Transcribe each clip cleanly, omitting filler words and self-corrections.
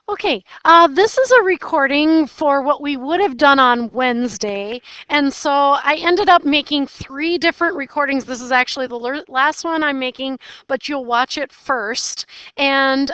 Okay, this is a recording for what we would have done on Wednesday. And so I ended up making 3 different recordings. This is actually the last one I'm making, but you'll watch it first. And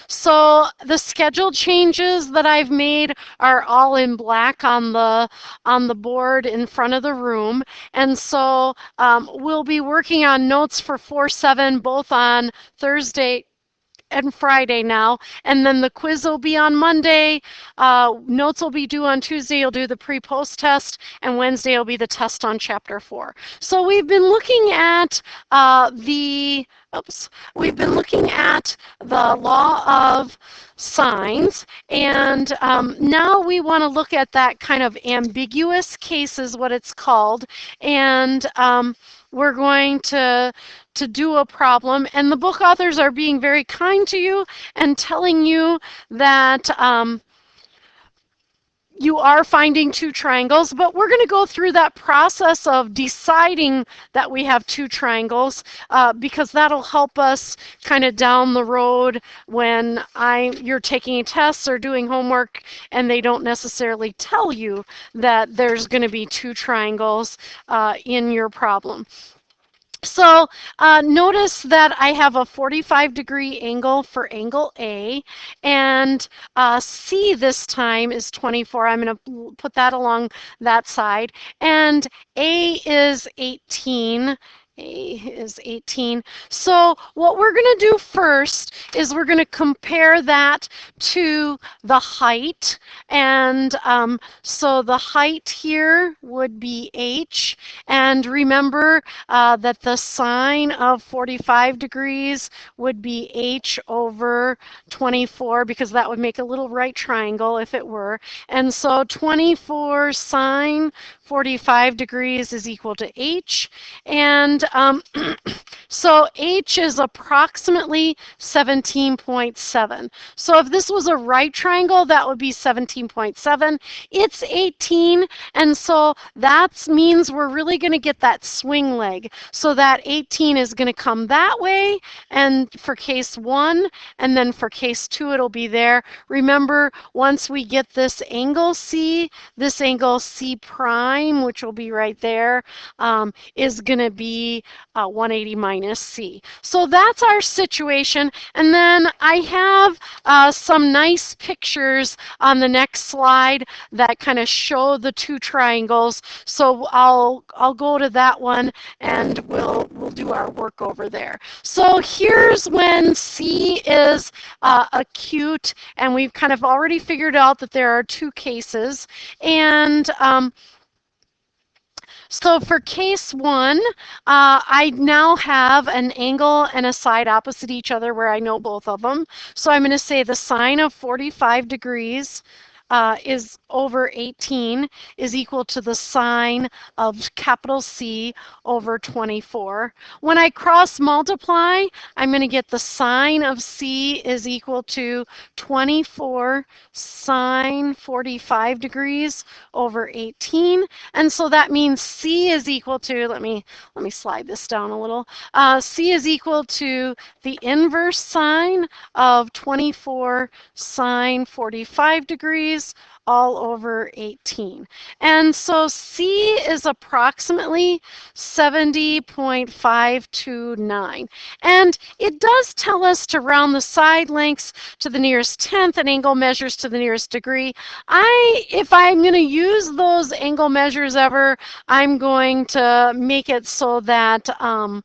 so the schedule changes that I've made are all in black on the board in front of the room. And so we'll be working on notes for 4-7 both on Thursday and Friday now, and then the quiz will be on Monday. Notes will be due on Tuesday. You'll do the pre-post test, and Wednesday will be the test on Chapter 4. So we've been looking at we've been looking at the law of signs, and now we want to look at that kind of ambiguous case is what it's called, and we're going to do a problem, and the book authors are being very kind to you and telling you that you are finding 2 triangles, but we're going to go through that process of deciding that we have 2 triangles because that'll help us kind of down the road when you're taking tests or doing homework and they don't necessarily tell you that there's going to be 2 triangles in your problem. So notice that I have a 45-degree angle for angle A, and C this time is 24. I'm going to put that along that side, and A is 18. A is 18. So what we're going to do first is we're going to compare that to the height. And so the height here would be H. And remember that the sine of 45 degrees would be H over 24 because that would make a little right triangle if it were. And so 24 sine 45 degrees is equal to H. And so H is approximately 17.7. So if this was a right triangle, that would be 17.7. It's 18, and so that means we're really going to get that swing leg. So that 18 is going to come that way, and for case 1, and then for case 2, it'll be there. Remember, once we get this angle C prime, which will be right there, is going to be 180 minus C. So that's our situation. And then I have some nice pictures on the next slide that kind of show the 2 triangles. So I'll go to that one and we'll do our work over there. So here's when C is acute, and we've kind of already figured out that there are 2 cases. And so for case 1, I now have an angle and a side opposite each other where I know both of them. So I'm going to say the sine of 45 degrees is over 18 is equal to the sine of capital C over 24. When I cross multiply, I'm going to get the sine of C is equal to 24 sine 45 degrees over 18. And so that means C is equal to, let me slide this down a little. C is equal to the inverse sine of 24 sine 45 degrees all over 18. And so C is approximately 70.529. And it does tell us to round the side lengths to the nearest tenth and angle measures to the nearest degree. If I'm going to use those angle measures ever, I'm going to make it so that I'm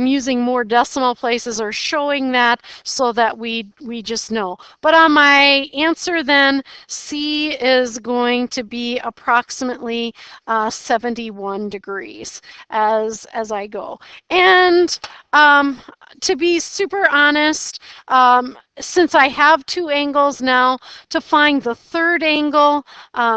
using more decimal places or showing that so that we just know. But on my answer then, C is going to be approximately 71 degrees as I go. And to be super honest, since I have 2 angles now, to find the 3rd angle,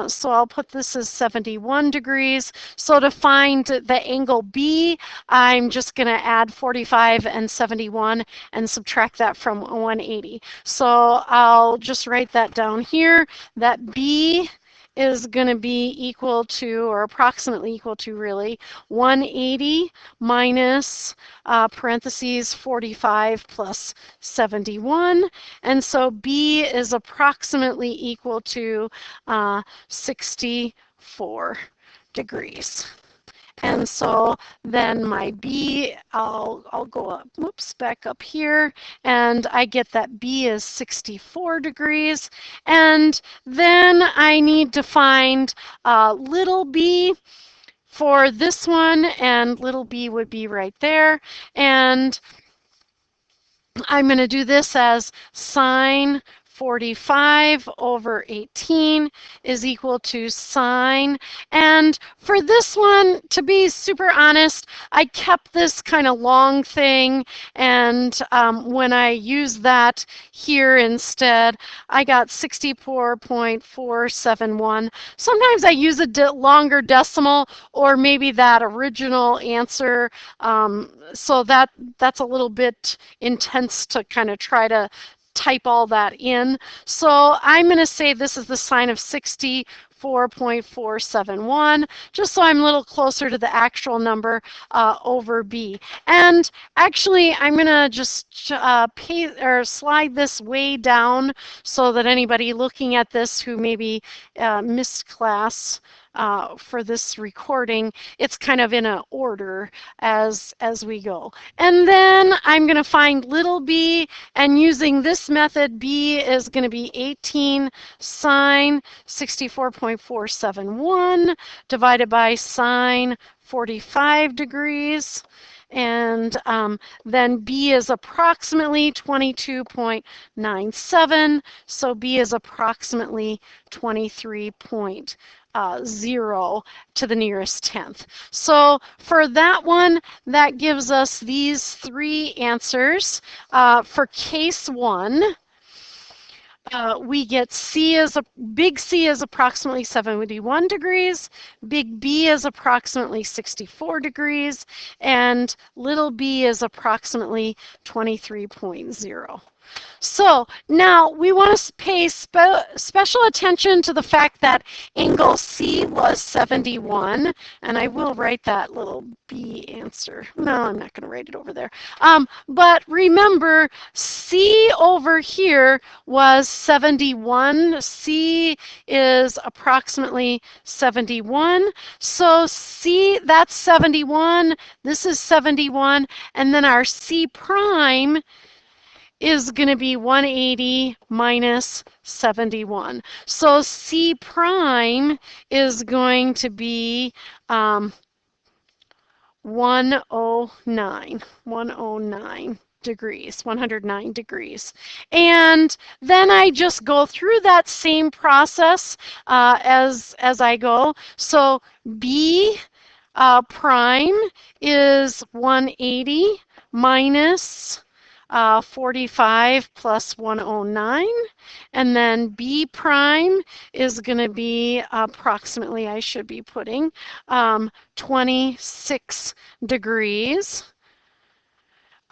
so I'll put this as 71 degrees. So to find the angle B, I'm just going to add 45 and 71 and subtract that from 180. So I'll just write that down here, that B is going to be equal to, or approximately equal to really, 180 minus parentheses 45 plus 71. And so B is approximately equal to 64 degrees. And so then my B, I'll go up, whoops, back up here, and I get that B is 64 degrees. And then I need to find little b for this one, and little b would be right there. And I'm going to do this as sine 45 over 18 is equal to sine. And for this one, to be super honest, I kept this kind of long thing, and when I use that here instead, I got 64.471. Sometimes I use a longer decimal, or maybe that original answer, so that's a little bit intense to kind of try to type all that in. So I'm going to say this is the sine of 64.471, just so I'm a little closer to the actual number over B. And actually, I'm going to just slide this way down so that anybody looking at this who maybe missed class for this recording, it's kind of in an order as we go. And then I'm going to find little b, and using this method, b is going to be 18 sine 64.471 divided by sine 45 degrees. And then B is approximately 22.97, so B is approximately 23.0 to the nearest tenth. So for that one, that gives us these three answers. For case one, we get big C is approximately 71 degrees, big B is approximately 64 degrees, and little b is approximately 23.0. So now we want to pay special attention to the fact that angle C was 71, and I will write that little B answer. No, I'm not going to write it over there. But remember, C over here was 71. C is approximately 71. So C, that's 71. This is 71. And then our C prime is going to be 180 minus 71. So C prime is going to be 109 degrees, 109 degrees. And then I just go through that same process as I go. So B prime is 180 minus 45 plus 109, and then B prime is going to be approximately, I should be putting 26 degrees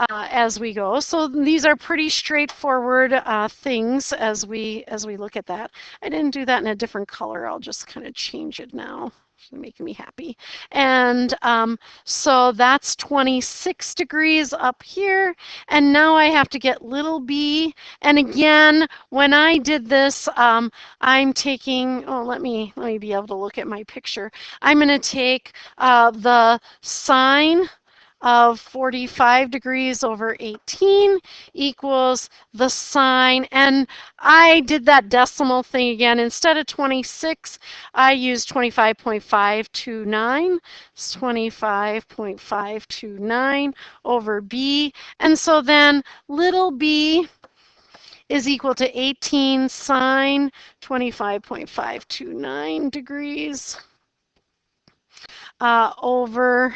as we go. So these are pretty straightforward things as we look at that. I didn't do that in a different color. I'll just kind of change it now. Making me happy. And so that's 26 degrees up here. And now I have to get little b. And again, when I did this, I'm taking, let me be able to look at my picture. I'm going to take the sine of 45 degrees over 18 equals the sine, and I did that decimal thing again. Instead of 26, I used 25.529. It's 25.529 over b, and so then little b is equal to 18 sine 25.529 degrees over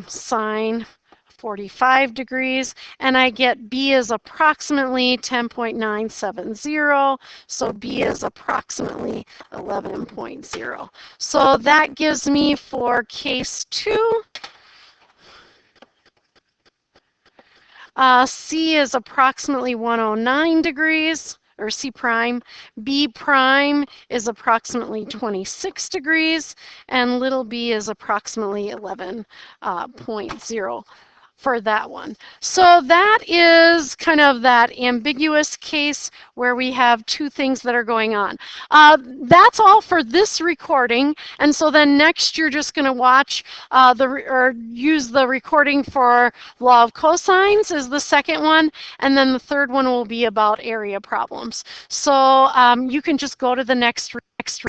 sine 45 degrees, and I get B is approximately 10.970, so B is approximately 11.0. So that gives me for case 2, C is approximately 109 degrees, or C prime. B prime is approximately 26 degrees, and little b is approximately 11.0 for that one. So that is kind of that ambiguous case where we have two things that are going on. That's all for this recording. And so then next you're just going to watch or use the recording for law of cosines is the second one. And then the third one will be about area problems. So you can just go to the next